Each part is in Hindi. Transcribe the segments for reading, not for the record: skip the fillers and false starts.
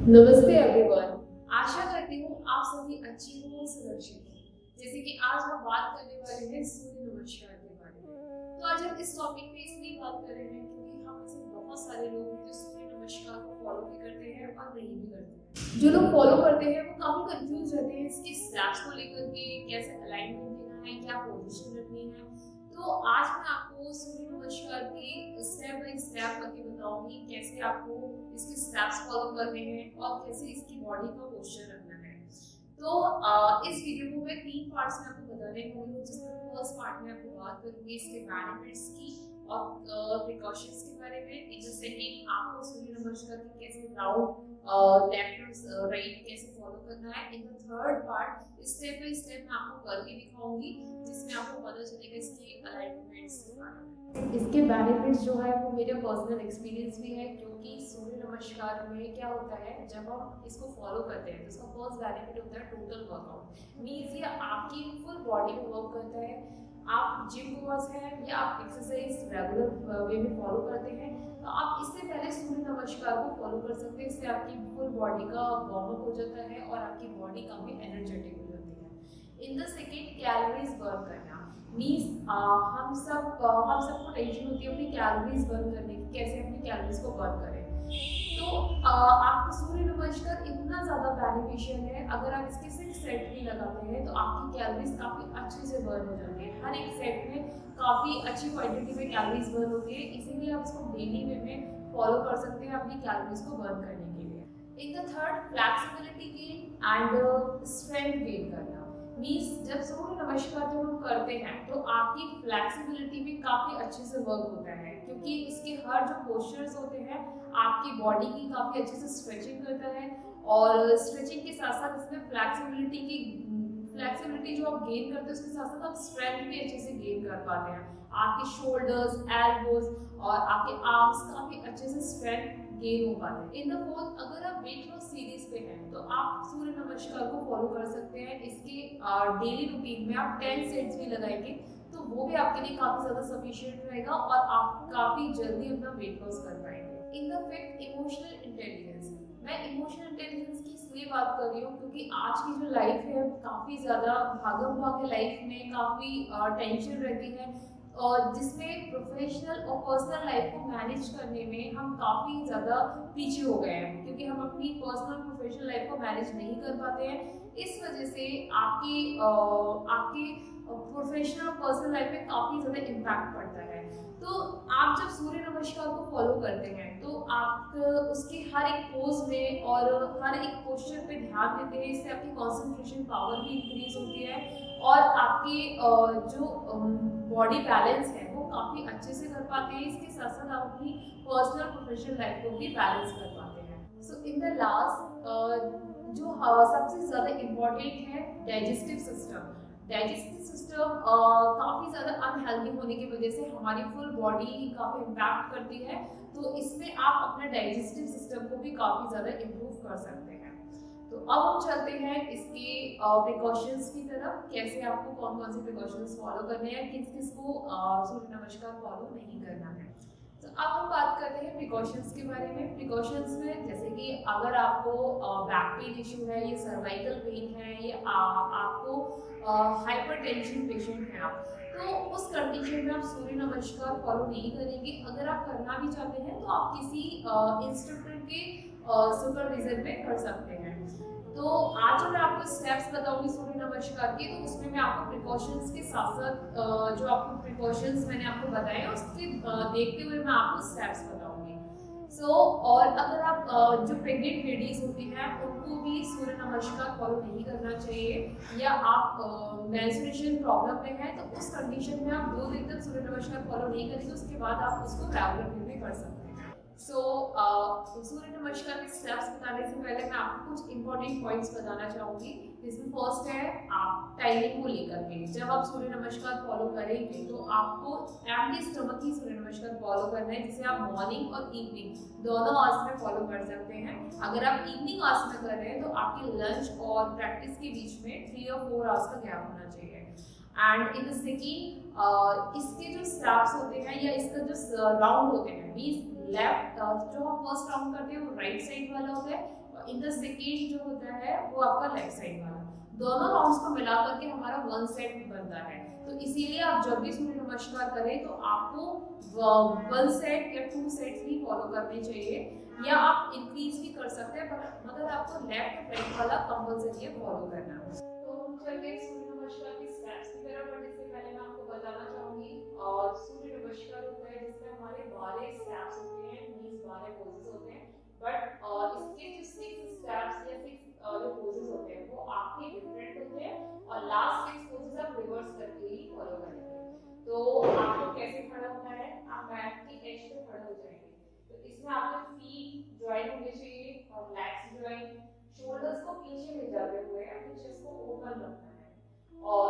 नमस्ते एवरीवन। आशा करती हूँ आप सभी अच्छे हो और सुरक्षित हो। जैसे कि आज हम बात करने वाले हैं सूर्य नमस्कार के बारे में। तो आज हम इस टॉपिक पे इसलिए बात कर रहे हैं क्योंकि हम में से बहुत सारे लोग हैं जो सूर्य नमस्कार को फॉलो भी करते हैं और नहीं भी करते हैं। जो लोग फॉलो करते हैं वो काफी कंफ्यूज रहते हैं इसके स्टेप्स को लेकर के, कैसे अलाइनमेंट देना है, क्या पोजीशन रखनी है। तो आज मैं आपको सूर्य नमस्कार की स्टेप बाय स्टेप करके बताऊंगी कैसे आपको इसके स्टेप्स फॉलो करने हैं और कैसे इसकी बॉडी का पोस्चर रखना है। तो इस वीडियो को मैं 3 पार्ट्स में आपको बताने वाली हूँ, जिसमें फर्स्ट पार्ट में आपको बात करूंगी इसके बेनिफिट्स की और प्रिकॉशंस के बारे में। इन द सेकंड आपको सूर्य नमस्कार की कैसे राउंड लेफ्ट राइट कैसे फॉलो करना है। In the third part step by step मैं आपको करके दिखाऊंगी, जिसमें आपको पता चलेगा इसके अलाइनमेंट्स के बारे में। इसके बेनिफिट्स जो है वो मेरा पर्सनल एक्सपीरियंस भी है, क्योंकि सूर्य नमस्कार में क्या होता है जब हम इसको फॉलो करते हैं तो इसका फर्स्ट बेनिफिट होता है टोटल वर्कआउट। मींस ये आपकी फुल बॉडी में वर्क करता है। आप जिम गोअर्स हैं या आप एक्सरसाइज रेगुलर वे में फॉलो करते हैं तो आप इससे पहले सूर्य नमस्कार को फॉलो कर सकते हैं। इससे आपकी फुल बॉडी का वार्म अप हो जाता है और आपकी बॉडी काफी एनर्जेटिक हो जाती है। In the second, calories burn करना मीन्स हम सबको टेंशन होती है अपनी कैलोरीज बर्न करने की, कैसे अपनी कैलोरीज को बर्न करें। तो आपका सूर्य नमस्कार इतना ज़्यादा बेनिफिशियल है। अगर आप इसके 6 सेट भी लगाते हैं तो आपकी कैलोरीज काफ़ी अच्छे से बर्न हो जाती है। हर एक सेट में काफ़ी अच्छी क्वांटिटी में कैलोरीज बर्न होती है, इसीलिए आप इसको डेली वे में फॉलो कर सकते हैं अपनी कैलोरीज को बर्न करने के लिए। In the third, flexibility gain and strength gain करना मीन्स जब सूर्य नमस्कार जब हम करते हैं तो आपकी फ्लैक्सिबिलिटी भी काफ़ी अच्छे से वर्क होता है, क्योंकि इसके हर जो पोस्चर्स होते हैं आपकी बॉडी की काफ़ी अच्छे से स्ट्रेचिंग करता है। और स्ट्रेचिंग के साथ साथ इसमें फ्लैक्सिबिलिटी जो आप गेन करते हैं उसके साथ साथ आप स्ट्रेंथ भी अच्छे से गेन कर पाते हैं। आपके शोल्डर्स, एल्बोज और आपके आर्म्स काफ़ी अच्छे से स्ट्रेंथ गेन हो पाते हैं। इन द फोर्थ, अगर आप वेट लॉस सीरीज पे हैं तो आप सूर्य नमस्कार को फॉलो कर सकते हैं। इसके डेली रूटीन में आप 10 सेट्स भी लगाएंगे तो वो भी आपके लिए काफी ज्यादा सफिशिएंट रहेगा और आप काफी जल्दी अपना वेट लॉस कर पाएंगे। In the fifth, emotional intelligence. मैं इमोशनल इंटेलिजेंस की इसलिए बात कर रही हूँ क्योंकि आज की जो लाइफ है काफी ज्यादा भागम भाग लाइफ में काफी टेंशन रहती है, और जिसमें प्रोफेशनल और पर्सनल लाइफ को मैनेज करने में हम काफ़ी ज़्यादा पीछे हो गए हैं, क्योंकि हम अपनी पर्सनल प्रोफेशनल लाइफ को मैनेज नहीं कर पाते हैं। इस वजह से आपकी प्रोफेशनल और पर्सनल लाइफ में काफ़ी ज़्यादा इम्पैक्ट पड़ता है। तो आप जब सूर्य नमस्कार को फॉलो करते हैं तो आप उसके हर एक पोज में और हर एक पोस्चर पे ध्यान देते हैं। इससे आपकी कॉन्सेंट्रेशन पावर भी इंक्रीज होती है और आपकी जो बॉडी बैलेंस है वो काफ़ी अच्छे से कर पाते हैं। इसके साथ साथ आप अपनी पर्सनल प्रोफेशनल लाइफ को भी बैलेंस कर पाते हैं। सो इन द लास्ट जो सबसे ज़्यादा इम्पोर्टेंट है डाइजेस्टिव सिस्टम। डाइजेस्टिव सिस्टम काफ़ी ज़्यादा अनहेल्दी होने की वजह से हमारी फुल बॉडी काफ़ी इम्पैक्ट करती है, तो इसमें आप अपने डाइजेस्टिव सिस्टम को भी काफ़ी ज़्यादा इम्प्रूव कर सकते हैं। तो अब हम चलते हैं इसके प्रिकॉशंस की तरफ, कैसे आपको कौन कौन से प्रिकॉशंस फॉलो करने हैं, किस किस को सूर्य नमस्कार फॉलो नहीं करना है। तो अब हम बात करते हैं प्रिकॉशंस के बारे में। प्रिकॉशंस में जैसे कि अगर आपको बैक पेन इशू है, ये सर्वाइकल पेन है, ये आपको हाइपरटेंशन पेशेंट हैं आप, तो उस कंडीशन में आप सूर्य नमस्कार फॉलो नहीं करेंगे। अगर आप करना भी चाहते हैं तो आप किसी इंस्ट्रक्टर के सुपरविजन में कर सकते हैं। तो आज जो मैं आपको स्टेप्स बताऊंगी सूर्य नमस्कार के, तो उसमें मैं आपको प्रिकॉशंस के साथ साथ जो आपको प्रिकॉशंस मैंने आपको बताए उसके देखते हुए मैं आपको स्टेप्स बताऊंगी। और अगर आप जो प्रेग्नेंट लेडीज होती हैं उनको भी सूर्य नमस्कार फॉलो नहीं करना चाहिए, या आप मेंस्ट्रुएशन प्रॉब्लम में हैं तो उस कंडीशन में आप 2 दिन तक सूर्य नमस्कार फॉलो नहीं करेंगे, उसके बाद आप उसको रेगुलर वे में कर सकते हैं। सूर्य नमस्कार के स्टेप्स बताने से पहले मैं आपको कुछ इंपॉर्टेंट पॉइंट्स बताना चाहूँगी। जिसमें फर्स्ट है आप टाइमिंग को लेकर के। जब आप सूर्य नमस्कार फॉलो करेंगे तो आपको एम्प्टी स्टमक ही सूर्य नमस्कार फॉलो करना है, जिसे आप मॉर्निंग और इवनिंग दोनों आवर्स में फॉलो कर सकते हैं। अगर आप इवनिंग आवर्स में कर रहे हैं तो आपके लंच और प्रैक्टिस के बीच में 3 और 4 आवर्स का गैप होना चाहिए। एंड इन द सेकेंड, इसके जो स्टेप्स होते हैं या इसका जो राउंड होते हैं, मीन्स लेफ्ट जो हम फर्स्ट राउंड करते हैं वो राइट साइड वाला होता है, इन द सेकेंड जो होता है वो आपका लेफ्ट साइड वाला। दोनों राउंड्स को मिला करके हमारा 1 सेट बनता है। तो इसीलिए आप जब भी सूर्य नमस्कार करें तो आपको 1 सेट या 2 सेट्स ही फॉलो करने चाहिए, या आप इंक्रीज भी कर सकते हैं, मगर आपको लेफ्ट राइट वाला कंपल्सरी फॉलो करना है। तो चलिए सूर्य नमस्कार की स्टेप्स की तरफ बढ़ने से पहले मैं आपको बताना चाहूंगी, और सूर्य नमस्कार होता है जिसमें हमारे 12 स्टेप्स होते हैं, मींस 12 पोजेस होते हैं, बट इसके जो 6 स्टेप्स या 6 जो पोजेस होते हैं वो आपके डिफरेंट होते हैं, और लास्ट 6 पोजेस आप रिवर्स करके ही फॉलो करेंगे। तो आपको कैसे खड़ा होना है, आप मैट की एज पे खड़े हो जाएंगे। तो इसमें आपके फीट ज्वाइन होने चाहिए और लेग्स ज्वाइन, शोल्डर्स को पीछे ले जाते हुए अपने चेस्ट को ओपन रखना है, और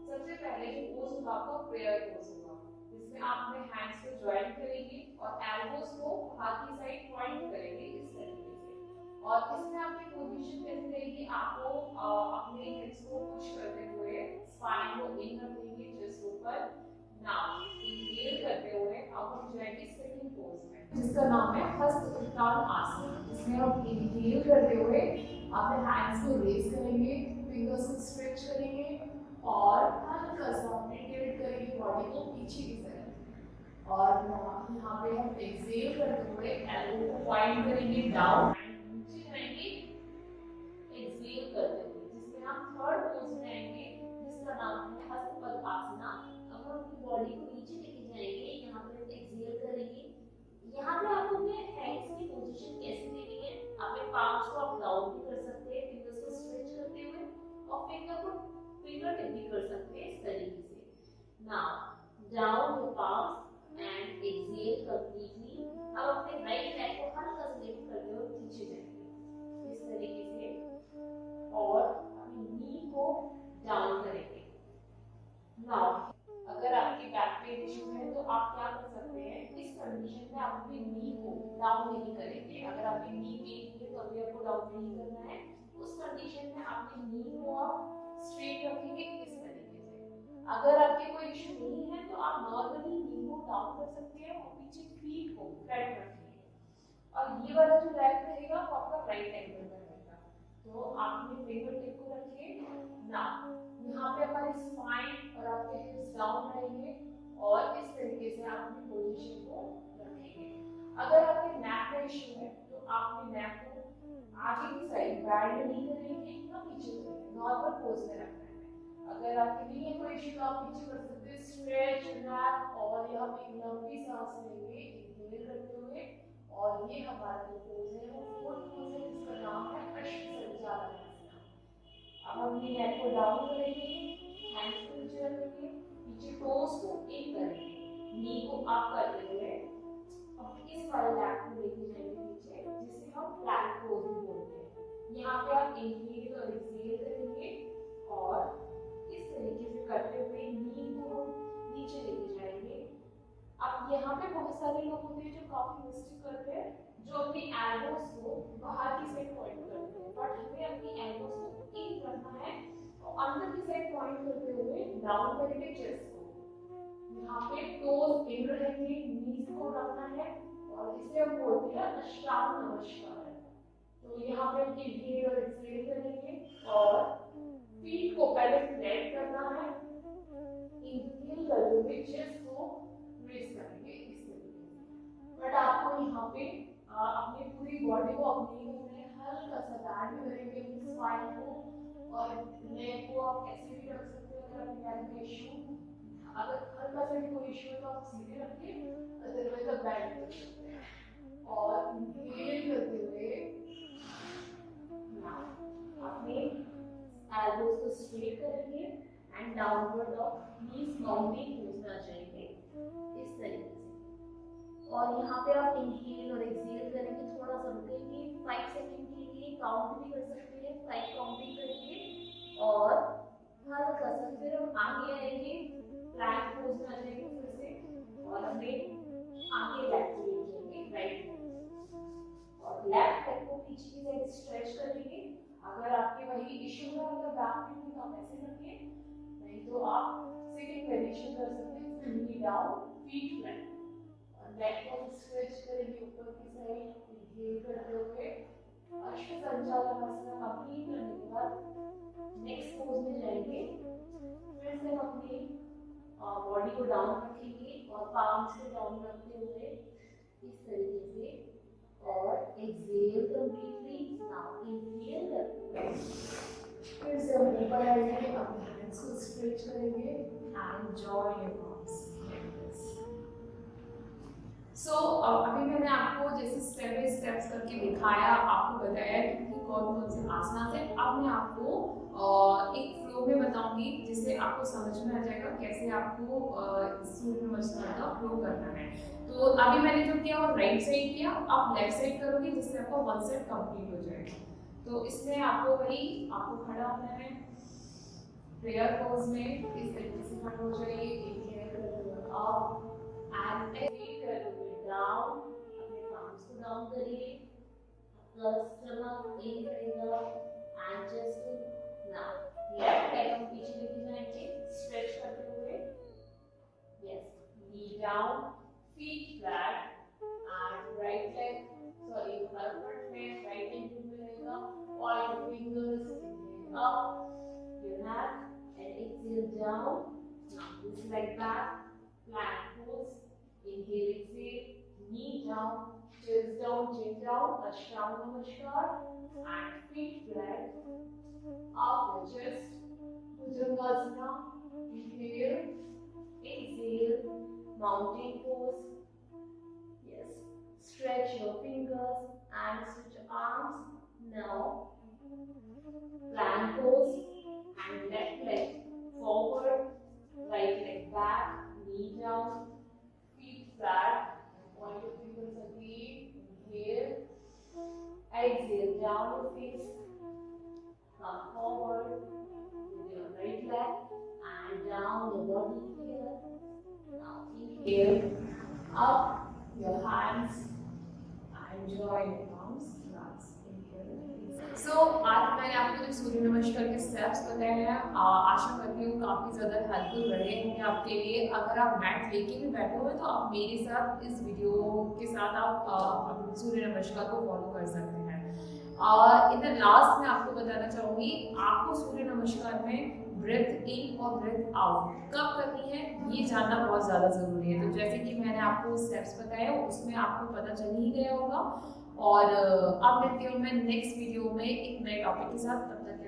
सबसे पहले जो पोज होगा आपका प्रेयर पोज होगा, जिसमें आप अपने हैंड्स को ज्वाइन करेंगे और एल्बोज को हाथ की साइड पॉइंट करेंगे इस तरीके से। और इसमें आपकी पोजीशन कैसी रहेगी, आपको अपने हिप्स को पुश करते हुए स्पाइन को इन रखेंगे चेस्ट ऊपर। नाउ इनहेल करते हुए अब हम जाएंगे सेकंड पोज में, जिसका नाम है हस्त उत्तान आसन। इसमें हम इनहेल करते हुए अपने हैंड्स को रेज करेंगे, फिंगर्स को स्ट्रेच करेंगे और हल्का सा टिल्ट करेंगे बॉडी को पीछे की तरफ। और यहाँ पे हम एक्सहेल करते हुए एल्बो को पॉइंट करेंगे डाउन, नीचे जाएंगे एक्सहेल करते हुए, जिसमें हम थर्ड पोज में आएंगे जिसका नाम है हस्त पद्मासना। अब हम अपनी बॉडी को नीचे लेके जाएंगे, यहाँ पे एक्सहेल करेंगे। यहाँ पे आपको अपने हैंड्स की पोजीशन कैसे देनी है, अपने पाम्स को आप डाउन भी कर सकते हैं फिंगर्स को स्ट्रेच करते हुए, और फिंगर टिप भी कर सकते हैं इस तरीके से। Now down your palms and exhale completely. अब अपने राइट लेग को हल्का सा लिफ्ट करते हुए पीछे जाएंगे इस तरीके से, और अपनी नी को डाउन करेंगे। नाउ अगर आपकी बैक पेन इशू है तो आप क्या कर सकते हैं, इस कंडीशन में आप अपनी नी को डाउन नहीं करेंगे। अगर आपकी नी पेन है तो अभी आपको डाउन नहीं करना है, उस कंडीशन में अपनी नी को आप स्ट्रेट रखेंगे इस तरीके से। अगर आपके कोई इशू नहीं है तो आप नॉर्मली नी को डाउन कर सकते हैं और पीछे फीट को फ्लैट रखेंगे, और ये वाला जो लेग रहेगा वो आपका राइट एंगल में रहेगा। तो आपने फिंगर टिप को रखिए। ना यहाँ पे हमारी स्पाइन और आपके हिप्स डाउन रहेंगे, और इस तरीके से आप अपनी पोजीशन को रखेंगे। अगर आपके नेक का इशू है तो आप अपने नेक को आगे की साइड बेंड नहीं करेंगे ना पीछे करेंगे, नॉर्मल पोज में रखना है। अगर आपके नी में कोई इशू तो आप पीछे कर सकते हैं, स्ट्रेच नेक, और यहाँ पे एक लंबी सांस लेंगे इनहेल करते हुए, और ये हमारा जो पोज है वो फोर्थ पोज है जिसका नाम है अश्वसंचालन। अब हम अपनी नेक को डाउन करेंगे, हैंड्स को नीचे रखेंगे, पीछे टोस को इन करेंगे, नी को अप करते हुए अब इस वाले लेग को लेके जाएंगे पीछे, जिसे हम प्लैंक पोज भी बोलते हैं। यहाँ पे आप इनहेल और एक्सहेल करेंगे, और इस तरीके से करते हुए नी को नीचे लेके जाएंगे। अब यहाँ पे बहुत सारे लोग होते हैं जो काफी मिस्टेक करते हैं, जो अपनी एल्बोस को बाहर की साइड पॉइंट करते हैं, बट हमें अपनी एल्बोस को इन करना है और अंदर की साइड पॉइंट करते हुए डाउन करेंगे चेस्ट को। यहाँ पे टोज इन रहेंगे, नीज को रखना है, और इसे हम बोलते हैं अष्टांग नमस्कार। तो यहाँ पे हम इनहेल और एक्सहेल करेंगे, और फीट को पहले फ्लैट करना है, इनहेल करते हुए चेस्ट को रेज करेंगे इस तरीके से। बट आपको यहाँ पे अपनी पूरी बॉडी को अपनी हल्का सा बैंड करेंगे अपनी स्पाइन को, और लेग को आप ऐसे भी रख सकते हैं। अगर आपके बैक में इशू, अगर हल्का सा भी कोई इशू है तो आप सीधे रखिए, अदरवाइज आप बैंड कर सकते हैं। और इनहेल करते हुए अपने एल्बोज को स्ट्रेट करेंगे and downward dog, knees mounting pose में आ जाएंगे इस तरीके से। और यहाँ पे आप इनहेल और एक्सहेल करेंगे, थोड़ा सा रुकेंगे 5 सेकंड के लिए, काउंट भी कर सकते हैं, 5 काउंटिंग करेंगे, और हल्का सा फिर हम आगे आएंगे, प्लैंक पोज में आ जाएंगे फिर से, और हमें आगे लेग को लेके जाएंगे राइट, और लेफ्ट लेग को पीछे की साइड स्ट्रेच करेंगे। अगर आपके वही इशू है, अगर बैक पेन है तो आप ऐसे रखिए, नहीं तो आप सिटिंग वेरिएशन कर सकते हैं, नी डाउन फीट फ्लैट, और लेग को स्ट्रेच करेंगे ऊपर की साइड, इनहेल करते हुए अश्व संचालनासन कंप्लीट करने के बाद नेक्स्ट पोज में जाएंगे। फिर से हम अपनी बॉडी को डाउन रखेंगे और पाम्स को डाउन रखते हुए इस तरीके से और एक्सहेल कंप्लीटली। नाउ इनहेल करते हुए फिर से हम ऊपर आएंगे, अपने हैंड्स को स्ट्रेच करेंगे and join your arms like this. So अभी मैंने आपको जैसे स्टेप बाय स्टेप्स करके दिखाया, आपको बताया कि कौन कौन से आसना है। अब मैं आपको एक फ्लो में बताऊंगी जिससे आपको समझ में आ जाएगा कैसे आपको सूर्य नमस्कार का फ्लो करना है। तो अभी मैंने जो किया वो राइट साइड किया, आप लेफ्ट साइड करोगे जिससे आपका वन सेट कंप्लीट हो जाएगा। तो इसमें आपको आपको खड़ा होना है प्रेयर पोज में, इस तरीके से खड़ा हो जाइए। इनहेल करते हुए अप एंड एक्सहेल करते हुए डाउन, अपने पाम्स को डाउन करिए, स्टमक इन करेगा and chest. Now left leg हम पीछे लेके जाएंगे स्ट्रेच करते हुए। Yes, knee down, feet flat and right leg front में राइट एंकल पे रहेगा। Point your fingers, inhale up, your hand, and exhale down. Now this like that, plank pose. Inhale, exhale, knee down, chest down, chin down, Ashtanga Namaskar, and feet flat. Up the chest, Bhujangasana. Inhale, exhale, mountain pose. Yes, stretch your fingers and stretch your arms. Now, plank pose and left leg forward, right leg back, knee down, feet flat, point your fingers again, inhale, exhale, down your face, come forward with your right leg and down your body here. Now inhale, up your hands and join your arms. सो आज मैंने आपको जो सूर्य नमस्कार के स्टेप्स बताए हैं, आशा करती हूँ काफ़ी ज़्यादा हेल्पफुल रहे होंगे आपके लिए। अगर आप मैट लेके भी बैठे हुए तो आप मेरे साथ इस वीडियो के साथ आप सूर्य नमस्कार को फॉलो कर सकते हैं। इन द लास्ट मैं आपको बताना चाहूँगी, आपको सूर्य नमस्कार में ब्रेथ इन और ब्रेथ आउट कब करनी है ये जानना बहुत ज़्यादा ज़रूरी है। तो जैसे कि मैंने आपको स्टेप्स बताए उसमें आपको पता चल ही गया होगा। और अब मिलती हूँ मैं नेक्स्ट वीडियो में एक नए टॉपिक के साथ। तब तक